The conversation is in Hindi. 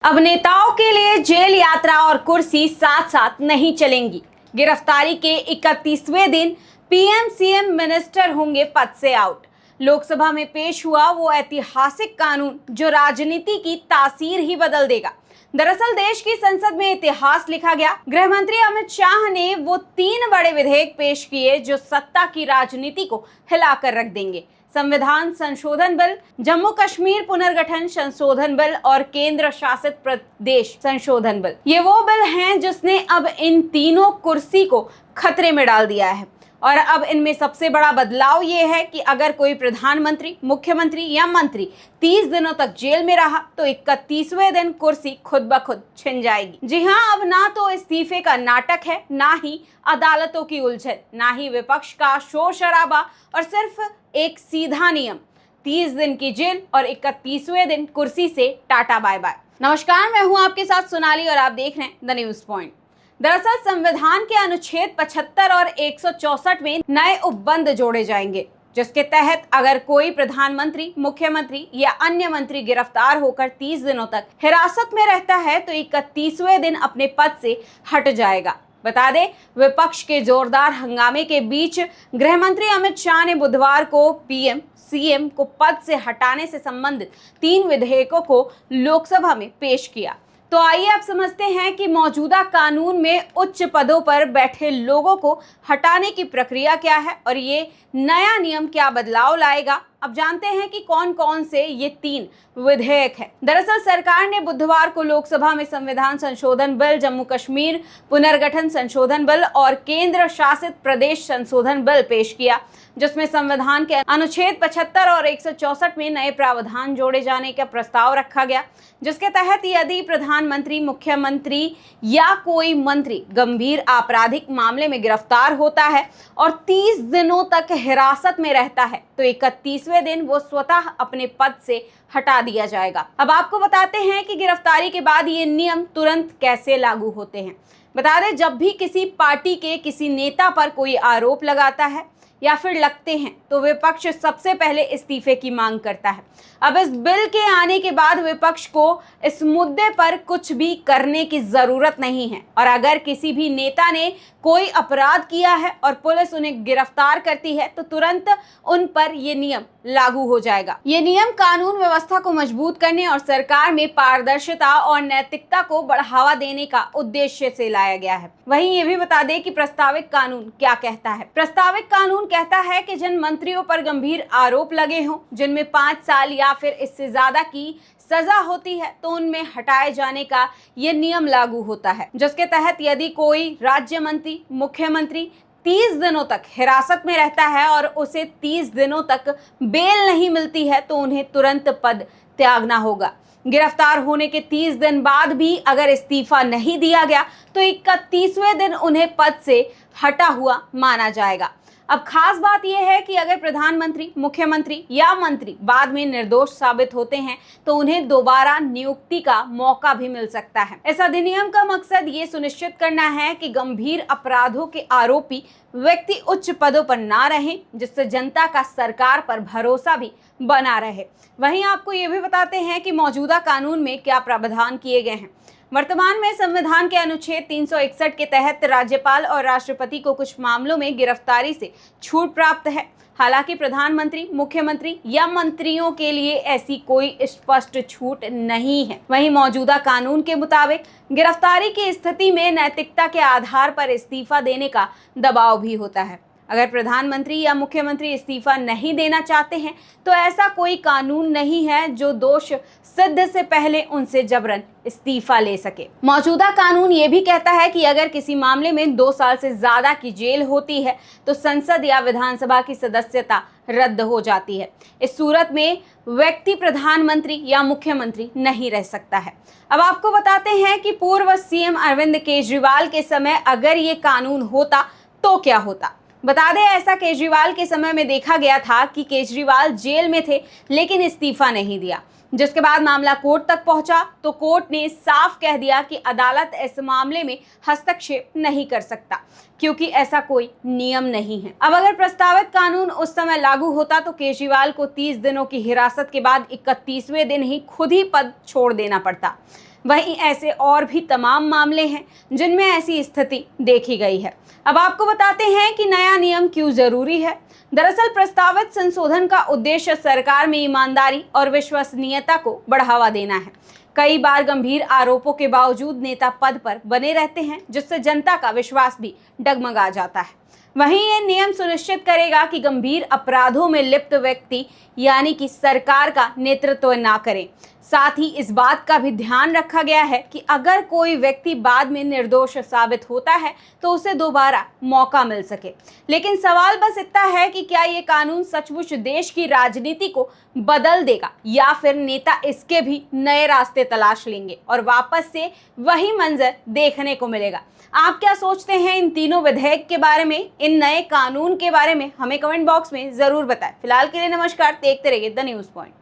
अब नेताओं के लिए जेल यात्रा और कुर्सी साथ साथ नहीं चलेंगी। गिरफ्तारी के 31वें दिन पीएम सीएम मिनिस्टर होंगे पद से आउट। लोकसभा में पेश हुआ वो ऐतिहासिक कानून जो राजनीति की तासीर ही बदल देगा। दरअसल देश की संसद में इतिहास लिखा गया। गृह मंत्री अमित शाह ने वो 3 बड़े विधेयक पेश किए जो सत्ता की राजनीति को हिलाकर रख देंगे। संविधान संशोधन बिल, जम्मू कश्मीर पुनर्गठन संशोधन बिल और केंद्र शासित प्रदेश संशोधन बिल। ये वो बिल हैं जिसने अब इन तीनों कुर्सी को खतरे में डाल दिया है। और अब इनमें सबसे बड़ा बदलाव ये है कि अगर कोई प्रधानमंत्री, मुख्यमंत्री या मंत्री 30 दिनों तक जेल में रहा तो 31वें दिन कुर्सी खुद ब खुद छिन जाएगी। जी हाँ, अब ना तो इस्तीफे का नाटक है, ना ही अदालतों की उलझन, ना ही विपक्ष का शोर शराबा, और सिर्फ एक सीधा नियम, 30 दिन की जेल और 31वें दिन कुर्सी से टाटा बाय बाय। नमस्कार, मैं हूँ आपके साथ सोनाली और आप देख रहे हैं द न्यूज पॉइंट। दरअसल संविधान के अनुच्छेद 75 और 164 में नए उपबंध जोड़े जाएंगे, जिसके तहत अगर कोई प्रधानमंत्री, मुख्यमंत्री या अन्य मंत्री गिरफ्तार होकर 30 दिनों तक हिरासत में रहता है तो 31वें दिन अपने पद से हट जाएगा। बता दें, विपक्ष के जोरदार हंगामे के बीच गृह मंत्री अमित शाह ने बुधवार को पीएम सीएम को पद से हटाने से संबंधित 3 विधेयकों को लोकसभा में पेश किया। तो आइए अब समझते हैं कि मौजूदा कानून में उच्च पदों पर बैठे लोगों को हटाने की प्रक्रिया क्या है और ये नया नियम क्या बदलाव लाएगा। अब जानते हैं कि कौन कौन से ये 3 विधेयक हैं। दरअसल सरकार ने बुधवार को लोकसभा में संविधान संशोधन बिल, जम्मू कश्मीर पुनर्गठन संशोधन बिल और केंद्र शासित प्रदेश संशोधन बिल पेश किया, जिसमें संविधान के अनुच्छेद 75 और 164 में नए प्रावधान जोड़े जाने का प्रस्ताव रखा गया, जिसके तहत यदि प्रधानमंत्री, मुख्यमंत्री या कोई मंत्री गंभीर आपराधिक मामले में गिरफ्तार होता है और 30 दिनों तक हिरासत में रहता है तो 31वें दिन वो स्वतः अपने पद से हटा दिया जाएगा। अब आपको बताते हैं कि गिरफ्तारी के बाद ये नियम तुरंत कैसे लागू होते हैं। बता दें, जब भी किसी पार्टी के किसी नेता पर कोई आरोप लगाता है या फिर लगते हैं तो विपक्ष सबसे पहले इस्तीफे की मांग करता है। अब इस बिल के आने के बाद विपक्ष को इस मुद्दे पर कुछ भी करने की जरूरत नहीं है, और अगर किसी भी नेता ने कोई अपराध किया है और पुलिस उन्हें गिरफ्तार करती है तो तुरंत उन पर यह नियम लागू हो जाएगा। ये नियम कानून व्यवस्था को मजबूत करने और सरकार में पारदर्शिता और नैतिकता को बढ़ावा देने का उद्देश्य से लाया गया है। वहीं ये भी बता दें कि प्रस्तावित कानून क्या कहता है। प्रस्तावित कानून कहता है कि जिन मंत्रियों पर गंभीर आरोप लगे हों, जिनमें 5 साल या फिर इससे ज्यादा की सजा होती है, तो उनमें हटाए जाने का ये नियम लागू होता है, जिसके तहत यदि कोई राज्य मंत्री, मुख्यमंत्री 30 दिनों तक हिरासत में रहता है और उसे 30 दिनों तक बेल नहीं मिलती है तो उन्हें तुरंत पद त्यागना होगा। गिरफ्तार होने के 30 दिन बाद भी अगर इस्तीफा नहीं दिया गया तो 31वें दिन उन्हें पद से हटा हुआ माना जाएगा। अब खास बात यह है कि अगर प्रधानमंत्री, मुख्यमंत्री या मंत्री बाद में निर्दोष साबित होते हैं तो उन्हें दोबारा नियुक्ति का मौका भी मिल सकता है। इस अधिनियम का मकसद ये सुनिश्चित करना है कि गंभीर अपराधों के आरोपी व्यक्ति उच्च पदों पर ना रहें, जिससे जनता का सरकार पर भरोसा भी बना रहे। वहीं आपको ये भी बताते हैं कि मौजूदा कानून में क्या प्रावधान किए गए हैं। वर्तमान में संविधान के अनुच्छेद 361 के तहत राज्यपाल और राष्ट्रपति को कुछ मामलों में गिरफ्तारी से छूट प्राप्त है। हालांकि प्रधानमंत्री, मुख्यमंत्री या मंत्रियों के लिए ऐसी कोई स्पष्ट छूट नहीं है। वहीं मौजूदा कानून के मुताबिक गिरफ्तारी की स्थिति में नैतिकता के आधार पर इस्तीफा देने का दबाव भी होता है। अगर प्रधानमंत्री या मुख्यमंत्री इस्तीफा नहीं देना चाहते हैं तो ऐसा कोई कानून नहीं है जो दोष सिद्ध से पहले उनसे जबरन इस्तीफा ले सके। मौजूदा कानून ये भी कहता है कि अगर किसी मामले में 2 साल से ज्यादा की जेल होती है तो संसद या विधानसभा की सदस्यता रद्द हो जाती है। इस सूरत में व्यक्ति प्रधानमंत्री या मुख्यमंत्री नहीं रह सकता है। अब आपको बताते हैं कि पूर्व सीएम अरविंद केजरीवाल के समय अगर ये कानून होता तो क्या होता। बता दें, ऐसा केजरीवाल के समय में देखा गया था कि केजरीवाल जेल में थे लेकिन इस्तीफा नहीं दिया, जिसके बाद मामला कोर्ट तक पहुंचा तो कोर्ट ने साफ कह दिया कि अदालत इस मामले में हस्तक्षेप नहीं कर सकता क्योंकि ऐसा कोई नियम नहीं है। अब अगर प्रस्तावित कानून उस समय लागू होता तो केजरीवाल को 30 दिनों की हिरासत के बाद 31वें दिन ही खुद ही पद छोड़ देना पड़ता। वहीं ऐसे और भी तमाम मामले हैं जिनमें ऐसी स्थिति देखी गई है। अब आपको बताते हैं कि नया नियम क्यों जरूरी है। दरअसल प्रस्तावित संशोधन का उद्देश्य सरकार में ईमानदारी और विश्वसनीयता को बढ़ावा देना है। कई बार गंभीर आरोपों के बावजूद नेता पद पर बने रहते हैं, जिससे जनता का विश्वास भी डगमगा जाता है। वहीं ये नियम सुनिश्चित करेगा कि गंभीर अपराधों में लिप्त व्यक्ति यानी कि सरकार का नेतृत्व ना करें। साथ ही इस बात का भी ध्यान रखा गया है कि अगर कोई व्यक्ति बाद में निर्दोष साबित होता है तो उसे दोबारा मौका मिल सके। लेकिन सवाल बस इतना है कि क्या ये कानून सचमुच देश की राजनीति को बदल देगा या फिर नेता इसके भी नए रास्ते तलाश लेंगे और वापस से वही मंजर देखने को मिलेगा। आप क्या सोचते हैं इन तीनों विधेयक के बारे में, इन नए कानून के बारे में? हमें कमेंट बॉक्स में जरूर बताएं। फिलहाल के लिए नमस्कार, देखते रहिए द न्यूज़ पॉइंट।